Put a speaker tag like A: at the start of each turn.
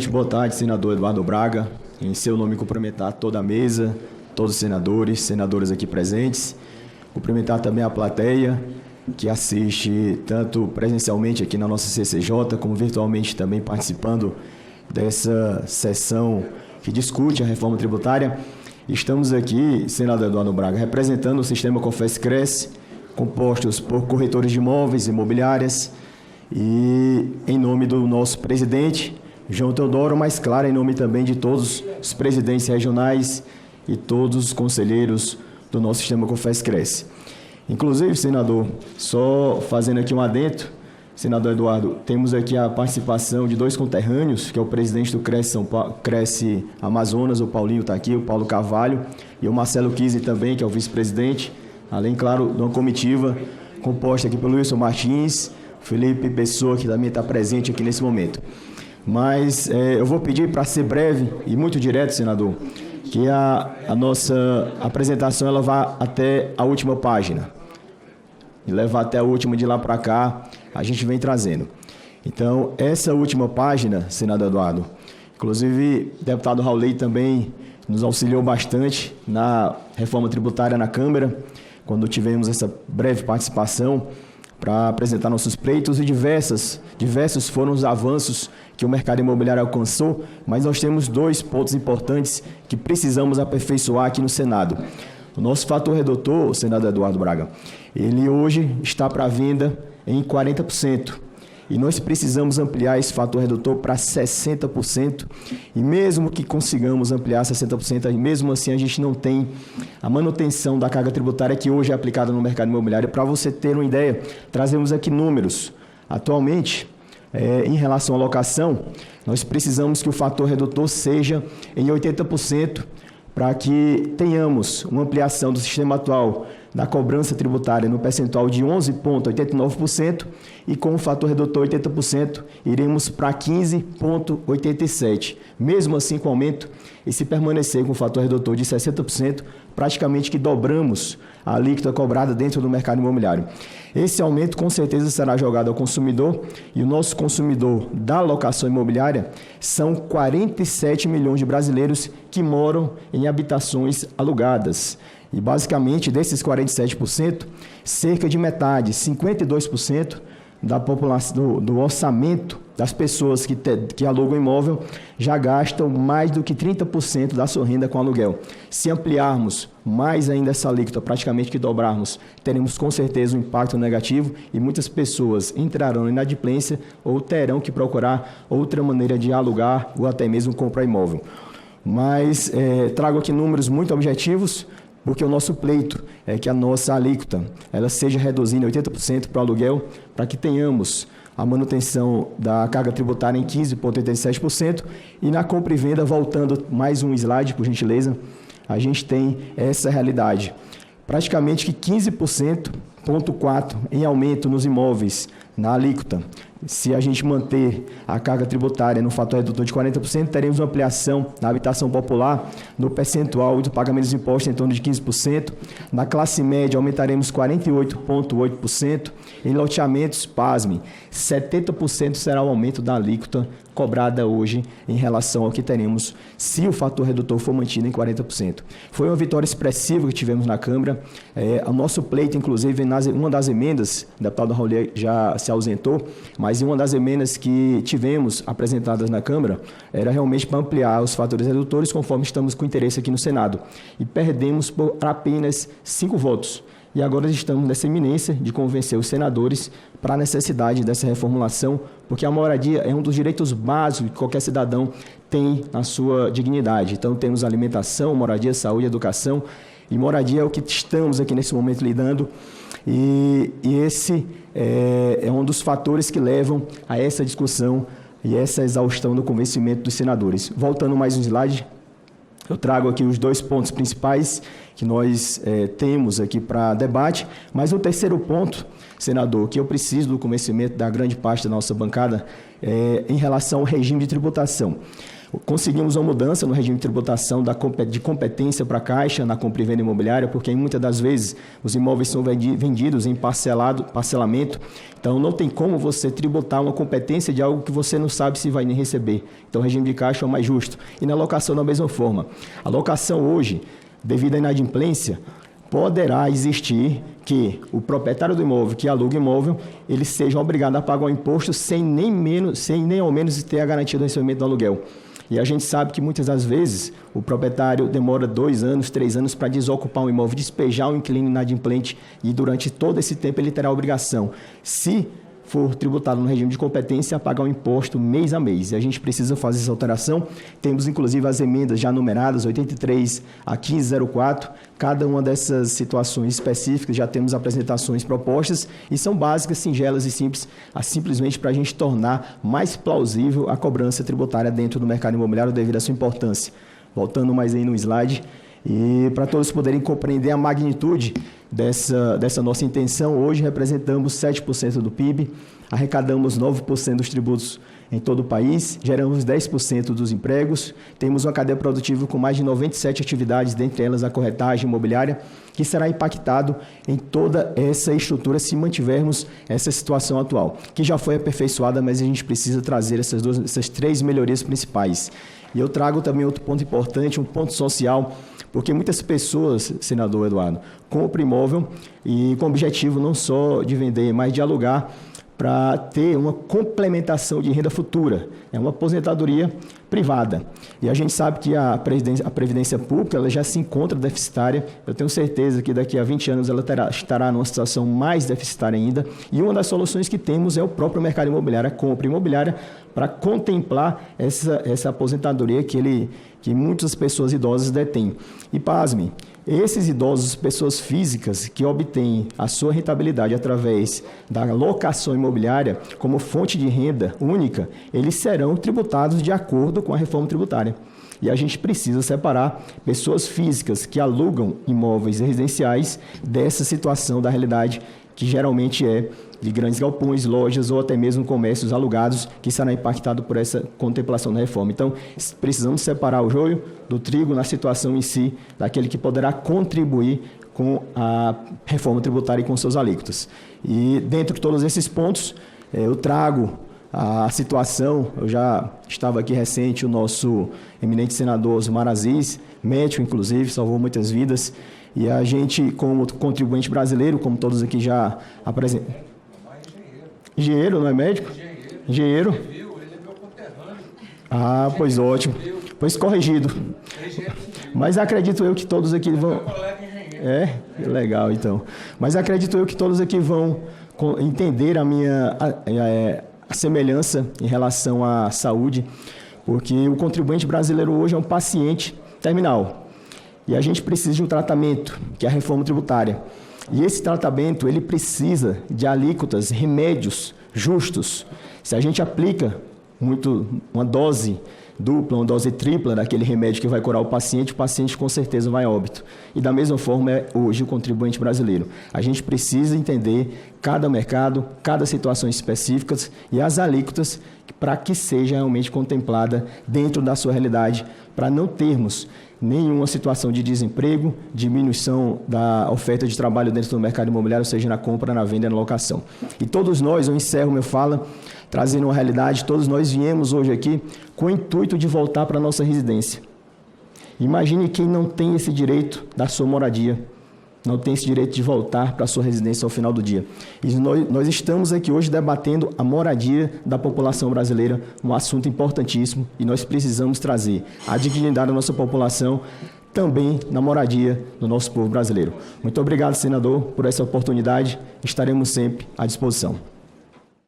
A: Boa tarde, senador Eduardo Braga. Em seu nome, cumprimentar toda a mesa, todos os senadores, senadoras aqui presentes. Cumprimentar também a plateia que assiste tanto presencialmente aqui na nossa CCJ, como virtualmente também participando dessa sessão que discute a reforma tributária. Estamos aqui, senador Eduardo Braga, representando o sistema COFES-CRES, compostos por corretores de imóveis e imobiliárias, e em nome do nosso presidente, João Teodoro, mas claro, em nome também de todos os presidentes regionais e todos os conselheiros do nosso sistema COFES-CRES. Inclusive, senador, só fazendo aqui um adendo, senador Eduardo, temos aqui a participação de dois conterrâneos, que é o presidente do CRES Amazonas, o Paulinho está aqui, o Paulo Carvalho, e o Marcelo Kise também, que é o vice-presidente, além, claro, de uma comitiva composta aqui pelo Wilson Martins, Felipe Pessoa, que também está presente aqui nesse momento. Mas eu vou pedir para ser breve e muito direto, senador, que a nossa apresentação ela vá até a última página. E levar até a última, de lá para cá, a gente vem trazendo. Então, essa última página, senador Eduardo, inclusive o deputado Raulei também nos auxiliou bastante na reforma tributária na Câmara, quando tivemos essa breve participação para apresentar nossos pleitos, e diversos foram os avanços que o mercado imobiliário alcançou, mas nós temos dois pontos importantes que precisamos aperfeiçoar aqui no Senado. O nosso fator redutor, senador Eduardo Braga, ele hoje está para venda em 40%, e nós precisamos ampliar esse fator redutor para 60%, e mesmo que consigamos ampliar 60%, mesmo assim a gente não tem a manutenção da carga tributária que hoje é aplicada no mercado imobiliário. Para você ter uma ideia, trazemos aqui números. Atualmente, em relação à locação, nós precisamos que o fator redutor seja em 80%, para que tenhamos uma ampliação do sistema atual da cobrança tributária no percentual de 11,89%, e com o fator redutor 80%, iremos para 15,87%. Mesmo assim, com o aumento, e se permanecer com o fator redutor de 60%, praticamente que dobramos a alíquota cobrada dentro do mercado imobiliário. Esse aumento, com certeza, será jogado ao consumidor, e o nosso consumidor da locação imobiliária são 47 milhões de brasileiros que moram em habitações alugadas. E, basicamente, desses 47%, cerca de metade, 52%, da população, do orçamento das pessoas que alugam imóvel já gastam mais do que 30% da sua renda com aluguel. Se ampliarmos mais ainda essa alíquota, praticamente que dobrarmos, teremos com certeza um impacto negativo, e muitas pessoas entrarão em inadimplência ou terão que procurar outra maneira de alugar ou até mesmo comprar imóvel. Mas trago aqui números muito objetivos, porque o nosso pleito é que a nossa alíquota ela seja reduzida em 80% para o aluguel, para que tenhamos a manutenção da carga tributária em 15,87%, e na compra e venda, voltando mais um slide, por gentileza, a gente tem essa realidade. Praticamente que 15,4% em aumento nos imóveis na alíquota. Se a gente manter a carga tributária no fator redutor de 40%, teremos uma ampliação na habitação popular no percentual do pagamento dos impostos em torno de 15%. Na classe média, aumentaremos 48,8%. Em loteamentos, pasme, 70% será o aumento da alíquota cobrada hoje em relação ao que teremos se o fator redutor for mantido em 40%. Foi uma vitória expressiva que tivemos na Câmara. O nosso pleito, inclusive, uma das emendas, o deputado Raul já se ausentou, mas uma das emendas que tivemos apresentadas na Câmara era realmente para ampliar os fatores redutores, conforme estamos com interesse aqui no Senado. E perdemos por apenas 5 votos. E agora estamos nessa iminência de convencer os senadores para a necessidade dessa reformulação, porque a moradia é um dos direitos básicos que qualquer cidadão tem na sua dignidade. Então, temos alimentação, moradia, saúde, educação, e moradia é o que estamos aqui nesse momento lidando, e esse é um dos fatores que levam a essa discussão e essa exaustão do convencimento dos senadores. Voltando mais um slide, eu trago aqui os dois pontos principais que nós temos aqui para debate, mas o terceiro ponto, senador, que eu preciso do convencimento da grande parte da nossa bancada, em relação ao regime de tributação. Conseguimos uma mudança no regime de tributação de competência para a Caixa na compra e venda imobiliária, porque muitas das vezes os imóveis são vendidos em parcelamento, então não tem como você tributar uma competência de algo que você não sabe se vai nem receber. Então o regime de Caixa é o mais justo. E na locação da mesma forma. A locação hoje, devido à inadimplência, poderá existir que o proprietário do imóvel que aluga o imóvel, ele seja obrigado a pagar o imposto sem nem ao menos ter a garantia do recebimento do aluguel. E a gente sabe que muitas das vezes o proprietário demora 2 anos, 3 anos para desocupar um imóvel, despejar o inquilino inadimplente e durante todo esse tempo ele terá a obrigação, se for tributado no regime de competência, a pagar o imposto mês a mês. E a gente precisa fazer essa alteração. Temos, inclusive, as emendas já numeradas, 83 a 1504. Cada uma dessas situações específicas já temos apresentações propostas e são básicas, singelas e simples, simplesmente para a gente tornar mais plausível a cobrança tributária dentro do mercado imobiliário devido à sua importância. Voltando mais aí no slide. E para todos poderem compreender a magnitude dessa nossa intenção, hoje representamos 7% do PIB, arrecadamos 9% dos tributos em todo o país, geramos 10% dos empregos, temos uma cadeia produtiva com mais de 97 atividades, dentre elas a corretagem imobiliária, que será impactado em toda essa estrutura se mantivermos essa situação atual, que já foi aperfeiçoada, mas a gente precisa trazer essas 3 melhorias principais. E eu trago também outro ponto importante, um ponto social, porque muitas pessoas, senador Eduardo, compram imóvel e com o objetivo não só de vender, mas de alugar para ter uma complementação de renda futura. É uma aposentadoria privada. E a gente sabe que a Previdência Pública ela já se encontra deficitária. Eu tenho certeza que daqui a 20 anos ela estará numa situação mais deficitária ainda. E uma das soluções que temos é o próprio mercado imobiliário, a compra imobiliária, para contemplar essa aposentadoria que muitas pessoas idosas detêm. E pasmem, esses idosos, pessoas físicas que obtêm a sua rentabilidade através da locação imobiliária como fonte de renda única, eles serão tributados de acordo com a reforma tributária. E a gente precisa separar pessoas físicas que alugam imóveis residenciais dessa situação da realidade que geralmente é de grandes galpões, lojas ou até mesmo comércios alugados que será impactado por essa contemplação da reforma. Então, precisamos separar o joio do trigo na situação em si, daquele que poderá contribuir com a reforma tributária e com seus alíquotas. E dentro de todos esses pontos, eu trago a situação, eu já estava aqui recente, o nosso eminente senador Osmar Aziz, médico inclusive, salvou muitas vidas, e a gente, como contribuinte brasileiro, como todos aqui já apresentam... Engenheiro, não é médico? Engenheiro. Ele é meu conterrâneo. Ah, pois ótimo. Pois corrigido. Mas acredito eu que todos aqui vão... É? Legal, então. Mas acredito eu que todos aqui vão entender a minha a semelhança em relação à saúde, porque o contribuinte brasileiro hoje é um paciente terminal. E a gente precisa de um tratamento, que é a reforma tributária. E esse tratamento, ele precisa de alíquotas, remédios justos. Se a gente aplica uma dose dupla, uma dose tripla daquele remédio que vai curar o paciente com certeza vai a óbito. E da mesma forma é hoje o contribuinte brasileiro. A gente precisa entender cada mercado, cada situação específica e as alíquotas para que seja realmente contemplada dentro da sua realidade, para não termos nenhuma situação de desemprego, diminuição da oferta de trabalho dentro do mercado imobiliário, seja na compra, na venda e na locação. E todos nós, eu encerro minha fala, trazendo uma realidade, todos nós viemos hoje aqui com o intuito de voltar para a nossa residência. Imagine quem não tem esse direito da sua moradia, não tem esse direito de voltar para a sua residência ao final do dia. E nós estamos aqui hoje debatendo a moradia da população brasileira, um assunto importantíssimo, e nós precisamos trazer a dignidade da nossa população também na moradia do nosso povo brasileiro. Muito obrigado, senador, por essa oportunidade. Estaremos sempre à disposição.